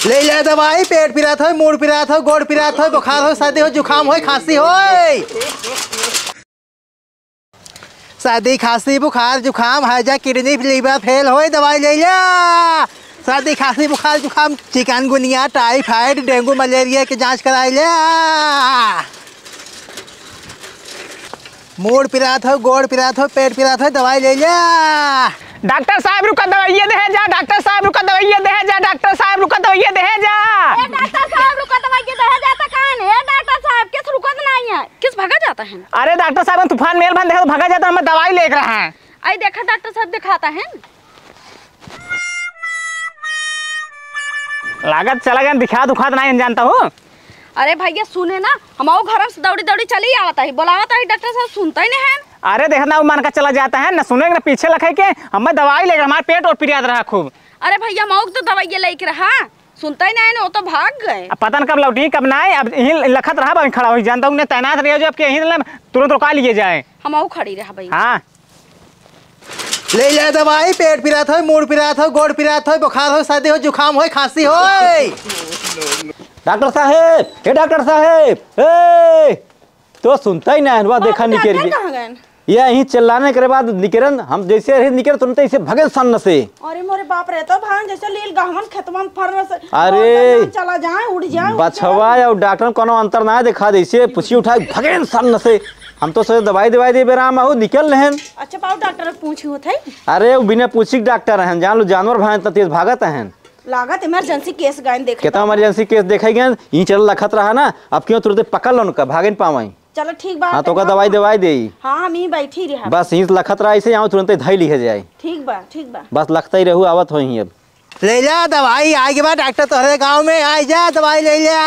ले ले दवाई। पेट पिरात हो, मूड पिरात हो, गोड़ पिरात हो, बुखार हो, सर्दी हो, जुकाम हो, खांसी हो। सर्दी खांसी बुखार जुकाम हैजा किडनी लीवर फेल हो, दवाई ले ले। सर्दी खांसी बुखार जुकाम चिकनगुनिया टाइफाइड डेंगू मलेरिया की जांच कराई ले। मूड पिरात हो, गोड़ पिरात हो, पेट पिरात हो, दवाई ले ले। डॉक्टर साहब रुका दवाइयाँ दे जा। डॉक्टर साहब रुका दवाइयाँ दे जा। डॉक्टर साहब रुका दवाइयाँ दे जा। डॉक्टर साहब रुका दवाइयाँ दे जाता कहाँ है? डॉक्टर साहब किस रुकत नहीं है, किस भगा जाता है? अरे डॉक्टर साहब तूफान मेल बंद है, भगा जाता है, मैं दवाई लेकर रहा है। आई देखा डॉक्टर साहब दिखाता है। लागत चला गया, दिखा दुखात नहीं जानता हूँ। अरे भैया सुने ना, हमारे घर से दौड़ी दौड़ी चली आवता है, बुलावता है, डॉक्टर साहब सुनता ही नहीं है। अरे देखना वो मन का चला जाता है, न सुनेगा न पीछे लखे के हमें दवाई लेकर हमारे पेट और पिरियाद रहा खूब। अरे भैया मऊ तो दवाइयाँ लेकर रहा, सुनता ही नहीं, वो तो भाग गए। अब पता न कब लौटी कब ना आए। अब यहीं लखत रहा, खड़ा हो जानता हूँ तैनात रहे जो अब यहीं तुरंत रुका लिए जाए। हम खड़ी रहा भैया। हाँ ले ले दवाई। पेट पिरात हो, मूड पिरात हो, गोड़ पिरात हो, बुखार हो, सर्दी हो, जुकाम हो, खांसी हो। डॉक्टर साहेब, हे डॉक्टर साहेब, ए तो सुनता ही ना, देखा निकल गया। ये यहीं चिल्लाने के बाद निकरन हम जैसे रहे निकल तुरंत ऐसे भगन सन से। अरे मोरे बाप रे, तो भान जैसे लील गहवन खेतवन फर से अरे चला जाए उड़ जाए। बछवा और डॉक्टर कोनो अंतर ना दिखा जैसे पूछी उठाए भगन सन से। हम तो सोचे दवाई दे बेराम हो निकल रहे। अच्छा पाओ डॉक्टर पूछी होते। अरे वो बिना पूछी डॉक्टर हैं, जान लो जानवर भाई इतना तेज भागत हैं। लागत इमरजेंसी केस गए देखे। कितना इमरजेंसी केस देखे गए, यहीं चल लखत रहा ना, अब क्यों तुरंत पकड़ लो उनका भागे न पावाई। चलो ठीक बात। हाँ तो का दवाई दे। हाँ हम ही बैठी रहा, बस यहीं लखत रहा ऐसे यहाँ तुरंत धाई लिखे जाए। ठीक बा ठीक बा। बस लगता ही रहू आवत हो ही। अब ले जा दवाई, आगे बाद डॉक्टर तोहरे गांव में आ जा, दवाई ले जा।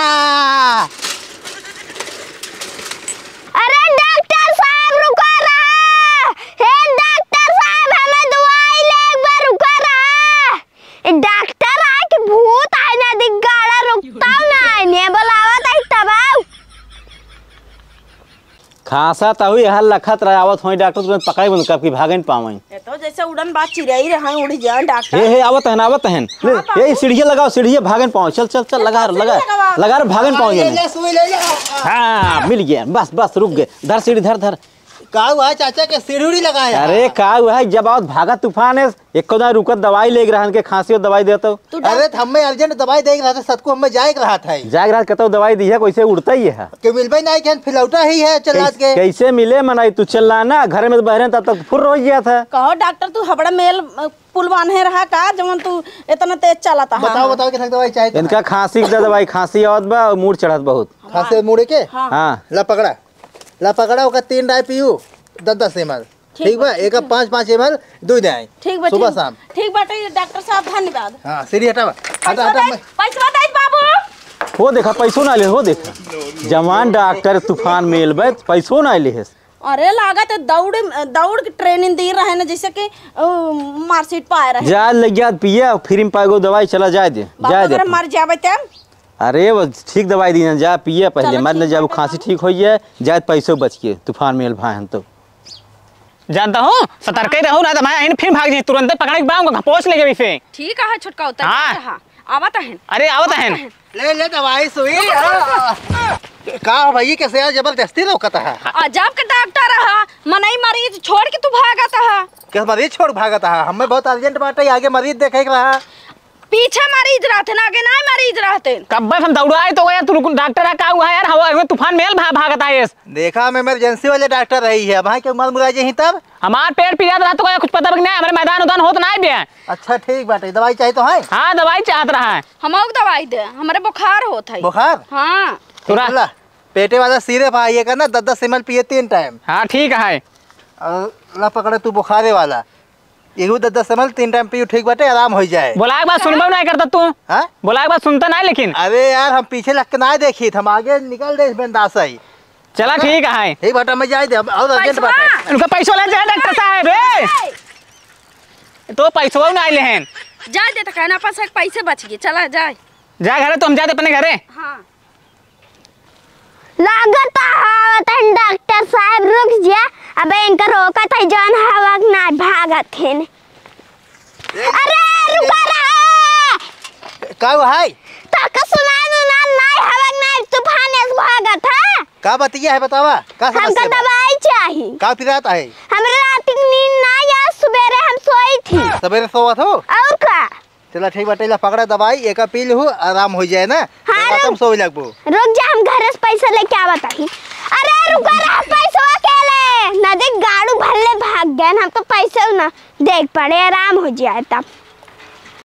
अरे डॉक्टर साहब रुका रहा, हे डॉक्टर साहब हमें दवाई ले एक बार रुका रहा। डॉक्टर आ कि भूत आए ना दिख गाड़ा रुकता ना ने बुलावत है तब आओ। खासा तहुई हल लखत रहा आवत हो डॉक्टर तुरंत पकड़े बंद कब की भागे न पावे। ये तो जैसे उड़न बात चिड़ई रहा उड़ जाए डॉक्टर। हे आवत है ये सीढ़ियां लगाओ, सीढ़ियां भागे न पाओ। चल चल चल लगा भागे न पाओ। ले ले सुई ले ले। हाँ मिल गया, बस रुक गए। धर सीढ़ी धर। का हुआ चाचा के सीढ़ी लगाया? अरे का हुआ जब आवत भागा तूफान है, एक को रुकत दवाई ले रहा के खांसी और दवाई देता। अरे हमें अर्जेंट दवाई देख रहा था, सबको हमें जाएग रहा था। जाग रहा कहता दवाई दी है, कैसे उड़ता ही है कि मिलबे नहीं के फिलौटा ही है चला के। कैसे मिले मनाई तू चिल्लाना घर में बहरे तब तक फुर हो गया था। कहो डॉक्टर तू हबड़ा मेल पुल बांधे रहा का जवन तू इतना तेज चलाता। बताओ कि दवाई चाहिए इनका खांसी की दवाई, खांसी आवत बा मूड चढ़त बहुत। खांसी मुड़े के? हाँ ला पकड़ा ओका 3 डाई पीयू 10-10 ml। ठीक बा, एक 5-5 ml दूध दे। ठीक बा सुबह शाम। ठीक बाटे डॉक्टर साहब धन्यवाद। हां सीढ़ी हटा पैसा दे बाबू। हो देखा पैसों ना ले, हो देखा जवान डॉक्टर तूफान मेल बे पैसों ना ले। अरे लागत दौड़ की ट्रेनिंग दी रहे ना जैसे कि मार्कशीट पाए रहे। जा लग गया पिया फ्री में पाएगो दवाई चला जाए दे मर जावे तब। अरे वो ठीक दवाई दी ना, जा पिए पहले मर न जाए, खांसी ठीक हो जाए जाए पैसों बच के। तूफान मेल भाई हम तो जानता हूँ, सतर्क ही रहूँ ना तो मैं फिर भाग जी, तुरंत पकड़ के बाऊंगा पहुंच लेके फिर। ठीक है छोटका उतर। हाँ आवत है। अरे आवत है। ले दवाई सुई। का भाई कैसे यार जबरदस्ती रोकता है? अजब का डॉक्टर रहा, मनई मरीज छोड़ के तू भागता है। क्या मरीज छोड़ भागता है? हमें बहुत अर्जेंट बात है, आगे मरीज देखे रहा। पीछे मरीज रहते ना, आगे ना मरीज रहते। कब हम दौड़ाए तो गया तू डॉक्टर का हुआ यार, हवा तूफान मेल भागता है। देखा मैं इमरजेंसी वाले डॉक्टर रही है, भाई के मर मुराजे ही तब हमार पेट पिया रहा तो कुछ पता नहीं, हमारे मैदान उदान होत ना भी। अच्छा ठीक बात है, दवाई चाहिए तो है? हाँ दवाई चाहत रहा है। हम दवाई दे, हमारे बुखार होता है। बुखार? हाँ तुरा पेटे वाला सिरप आइएगा ना 10-10 ml पिए 3 टाइम। हाँ ठीक है। ला पकड़े तू बुखारे वाला, एगो 10-10 ml 3 टाइम पियो, ठीक बाटे आराम हो जाए। बोला एक बात सुनबो नहीं करता तू? हाँ बोला एक बात सुनता नहीं लेकिन। अरे यार हम पीछे लग के ना देखी, हम आगे निकल दे बिंदास ही। चला ठीक है। ठीक बाटा मैं जाए दे और अर्जेंट बात है। उनका पैसा ले जाए डॉक्टर साहब रे, तो पैसा नहीं ले जा दे तो कहना पास पैसे बच गए। चला जाए जा घरे, तो हम जाते अपने घरे। हाँ लागत है डॉक्टर साहब रुक जा, अब इनका रोकत है जौन हवा ना भागत है। अरे रुका रहा का है ताका सुना ना नहीं हवक नहीं तूफान ऐसे भागा था। का बतिया है बतावा का समस्या हमको दवाई चाहिए। का पिरात है हमरे रात की नींद ना या सवेरे हम सोई थी। सवेरे सोवत हो और का चला ठीक बाटे ला पकड़ा दवाई एक पी लहू आराम हो जाए ना। हाँ, तुम सोई लगबो। रुक जा हम घर से पैसा लेके आवत ही। अरे रुक रहा पैसा अकेले ना देख गाड़ू भरले भाग गए हम तो पैसे ना देख पड़े आराम हो जाए तब।